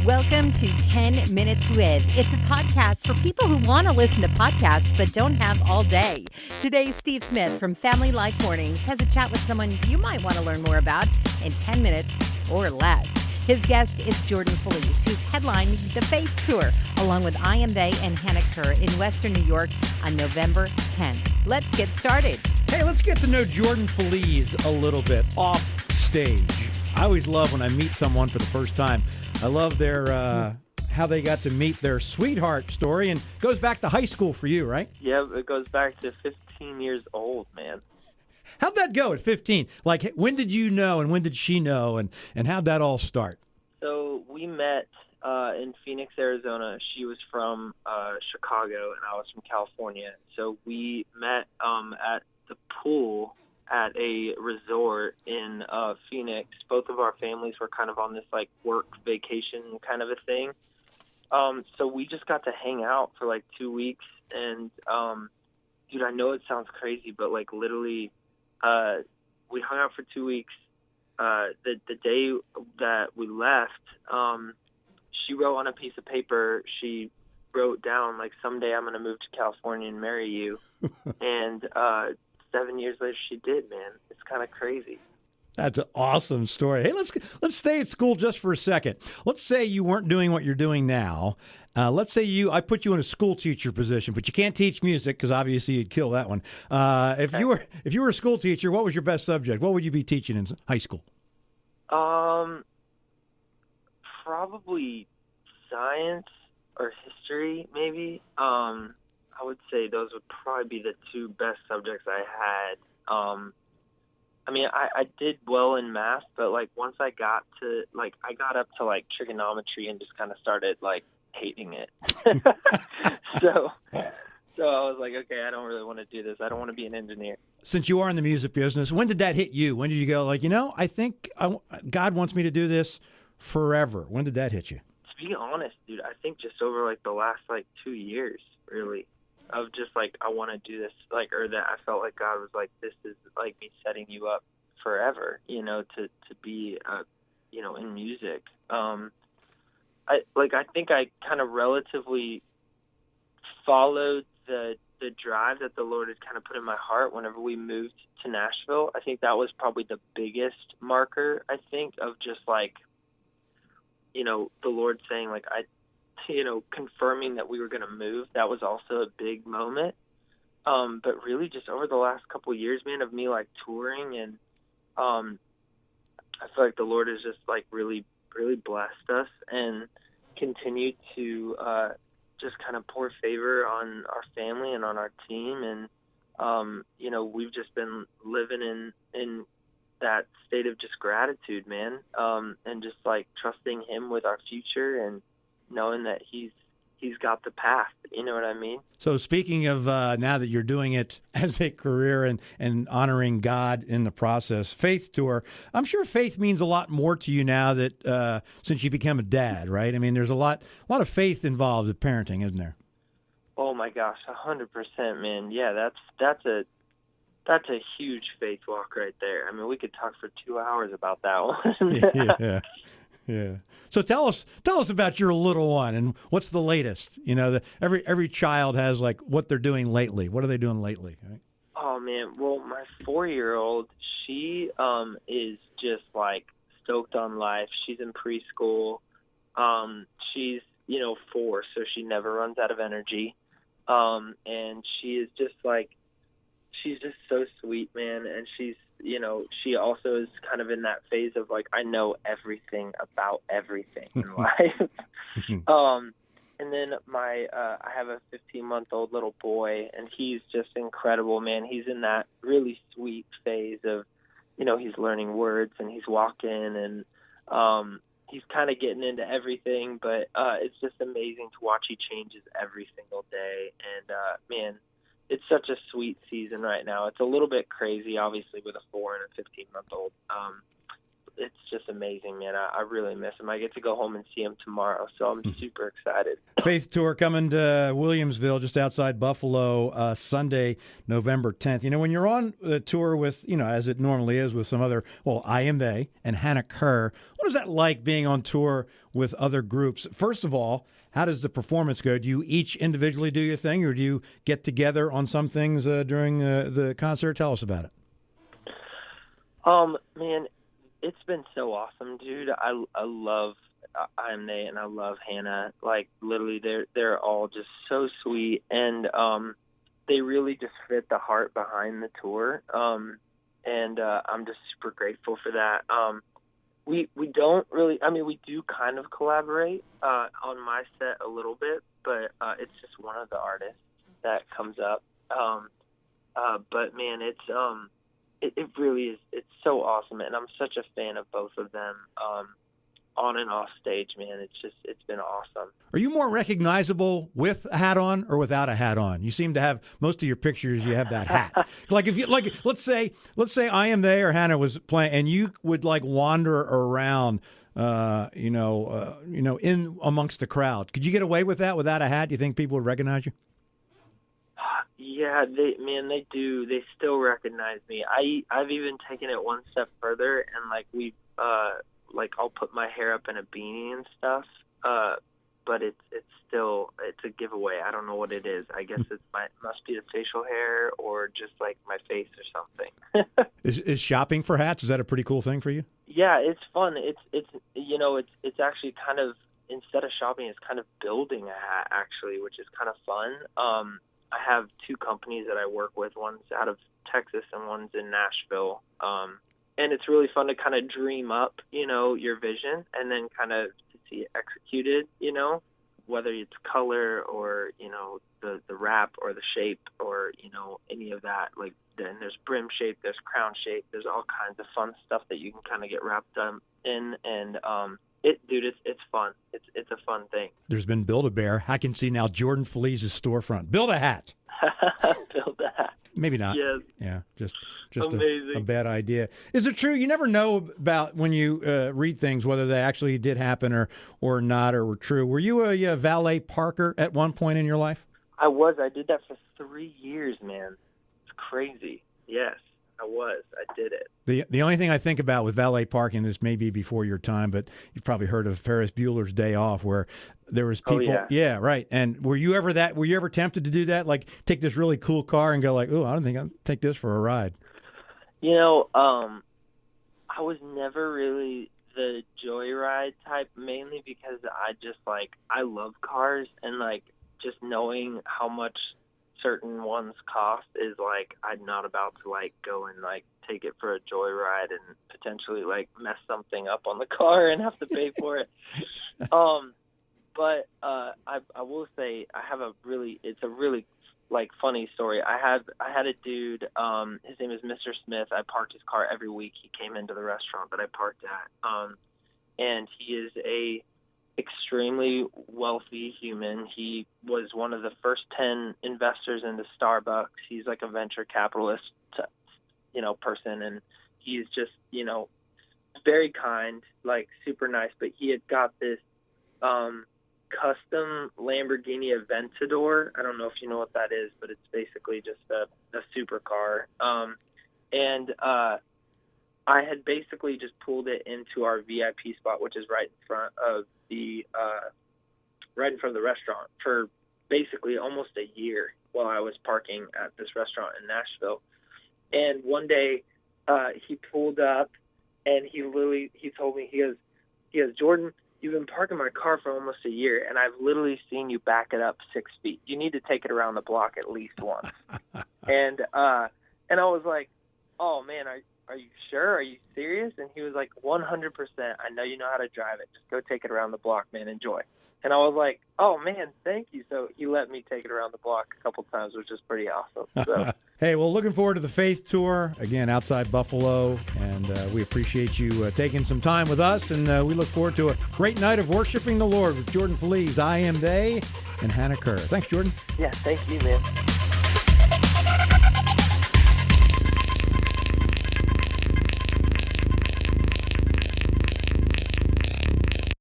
Welcome to 10 Minutes With. It's a podcast for people who want to listen to podcasts but don't have all day. Today, Steve Smith from Family Life Mornings has a chat with someone you might want to learn more about in 10 minutes or less. His guest is Jordan Feliz, who's headlining the Faith Tour along with I Am They and Hannah Kerr in Western New York on November 10th. Let's get started. Hey, let's get to know Jordan Feliz a little bit off stage. I always love when I meet someone for the first time. I love their how they got to meet their sweetheart story, and it goes back to high school for you, right? Yeah, it goes back to 15 years old, man. How'd that go at 15? Like, when did you know, and when did she know, and how'd that all start? So we met in Phoenix, Arizona. She was from Chicago, and I was from California. So we met at the pool at a resort in Phoenix. Both of our families were kind of on this like work vacation kind of a thing. So we just got to hang out for like 2 weeks. And dude, I know it sounds crazy, but like literally we hung out for 2 weeks. The day that we left, she wrote on a piece of paper, she wrote down like, someday I'm going to move to California and marry you. And 7 years later, she did, man. It's kind of crazy. That's an awesome story. Hey, let's stay at school just for a second. Let's say you weren't doing what you're doing now. Let's say I put you in a school teacher position, but you can't teach music because obviously you'd kill that one. If you were a school teacher, what was your best subject? What would you be teaching in high school? Probably science or history, maybe. I would say those would probably be the two best subjects I had. I mean, I did well in math, but like once I got up to like trigonometry and just kind of started like hating it. So I was like, okay, I don't really want to do this. I don't want to be an engineer. Since you are in the music business, when did that hit you? When did you go like, I think God wants me to do this forever? When did that hit you? To be honest, dude, I think just over like the last like 2 years, really. Of just like, I want to do this, like, or that I felt like God was like, this is like me setting you up forever, to be, in music. I think I kind of relatively followed the drive that the Lord had kind of put in my heart whenever we moved to Nashville. I think that was probably the biggest marker, I think, of just like, the Lord saying like, confirming that we were going to move. That was also a big moment. But really just over the last couple of years, man, of me like touring, and I feel like the Lord has just like really, really blessed us and continued to just kind of pour favor on our family and on our team. And, we've just been living in that state of just gratitude, man. And just like trusting Him with our future and knowing that he's got the path, you know what I mean? So speaking of now that you're doing it as a career and honoring God in the process, Faith Tour, I'm sure faith means a lot more to you now that since you become a dad, right? I mean, there's a lot of faith involved with parenting, isn't there? Oh my gosh, 100%, man. Yeah, that's a huge faith walk right there. I mean, we could talk for 2 hours about that one. Yeah. So tell us about your little one and what's the latest. Every child has like what they're doing lately. What are they doing lately? Right? Oh man, well, my 4-year-old, she is just like stoked on life. She's in preschool. She's 4, so she never runs out of energy. And she is just like, she's just so sweet, man. And she's, she also is kind of in that phase of like, I know everything about everything in life. And then I have a 15-month-old little boy, and he's just incredible, man. He's in that really sweet phase of, he's learning words and he's walking, and he's kind of getting into everything, but it's just amazing to watch. He changes every single day. And man, it's such a sweet season right now. It's a little bit crazy, obviously, with a 4 and a 15-month-old. it's just amazing, man. I really miss him. I get to go home and see him tomorrow, so I'm super excited. Faith Tour coming to Williamsville, just outside Buffalo, Sunday, November 10th. You know, when you're on a tour with, you know, as it normally is with some other, well, I Am They and Hannah Kerr, what is that like being on tour with other groups? First of all, how does the performance go? Do you each individually do your thing, or do you get together on some things during the concert? Tell us about it. Man, it's been so awesome, dude. I love I Am They and I love Hannah. Like, literally, they're all just so sweet, and they really just fit the heart behind the tour. And I'm just super grateful for that. We don't really, I mean, we do kind of collaborate on my set a little bit, but it's just one of the artists that comes up. But man, it really is, it's so awesome, and I'm such a fan of both of them on and off stage, man. It's been awesome. Are you more recognizable with a hat on or without a hat on? You seem to have, most of your pictures, you have that hat. Like, if you, like, let's say I Am They or Hannah was playing, and you would like wander around, in amongst the crowd. Could you get away with that without a hat? Do you think people would recognize you? Yeah, they do. They still recognize me. I've even taken it one step further, and I'll put my hair up in a beanie and stuff. But it's a giveaway. I don't know what it is. I guess must be the facial hair or just like my face or something. Is shopping for hats, is that a pretty cool thing for you? Yeah, it's fun. It's actually kind of, instead of shopping, it's kind of building a hat actually, which is kind of fun. I have two companies that I work with. One's out of Texas and one's in Nashville. And it's really fun to kind of dream up, your vision, and then kind of to see it executed, whether it's color or, the wrap or the shape or, any of that. Like, then there's brim shape, there's crown shape, there's all kinds of fun stuff that you can kind of get wrapped up in. And, it's fun. It's a fun thing. There's been Build-A-Bear. I can see now Jordan Feliz's storefront. Build a hat. Build a hat. Maybe not. Yes. Yeah, just Amazing. a bad idea. Is it true? You never know about when you read things, whether they actually did happen or not, or were true. Were you a valet parker at one point in your life? I was. I did that for 3 years, man. It's crazy. Yes, I was. I did it. The only thing I think about with valet parking, this may be before your time, but you've probably heard of Ferris Bueller's Day Off, where there was people. Oh, yeah. Right. And were you ever tempted to do that? Like, take this really cool car and go like, oh, I don't think I'll take this for a ride. I was never really the joyride type, mainly because I love cars, and just knowing how much certain ones cost is I'm not about to go and take it for a joyride and potentially mess something up on the car and have to pay for it. But I will say it's a really funny story. I had a dude, his name is Mr. Smith. I parked his car every week. He came into the restaurant that I parked at. And he is a extremely wealthy human. He was one of the first 10 investors into Starbucks. He's like a venture capitalist, person, and he's just, very kind, super nice. But he had got this custom Lamborghini Aventador. I don't know if you know what that is, but it's basically just a supercar. I had basically just pulled it into our VIP spot, which is right in front of the restaurant, for basically almost a year while I was parking at this restaurant in Nashville. And one day he pulled up and he told me, he goes, Jordan, you've been parking my car for almost a year, and I've literally seen you back it up 6 feet. You need to take it around the block at least once. And I was like, oh man, are you sure? Are you serious? And he was like, 100%. I know you know how to drive it. Just go take it around the block, man. Enjoy. And I was like, oh, man, thank you. So he let me take it around the block a couple times, which is pretty awesome. So. Hey, well, looking forward to the Faith Tour, again, outside Buffalo. And we appreciate you taking some time with us. And we look forward to a great night of worshiping the Lord with Jordan Feliz, I Am They, and Hannah Kerr. Thanks, Jordan. Yeah, thank you, man.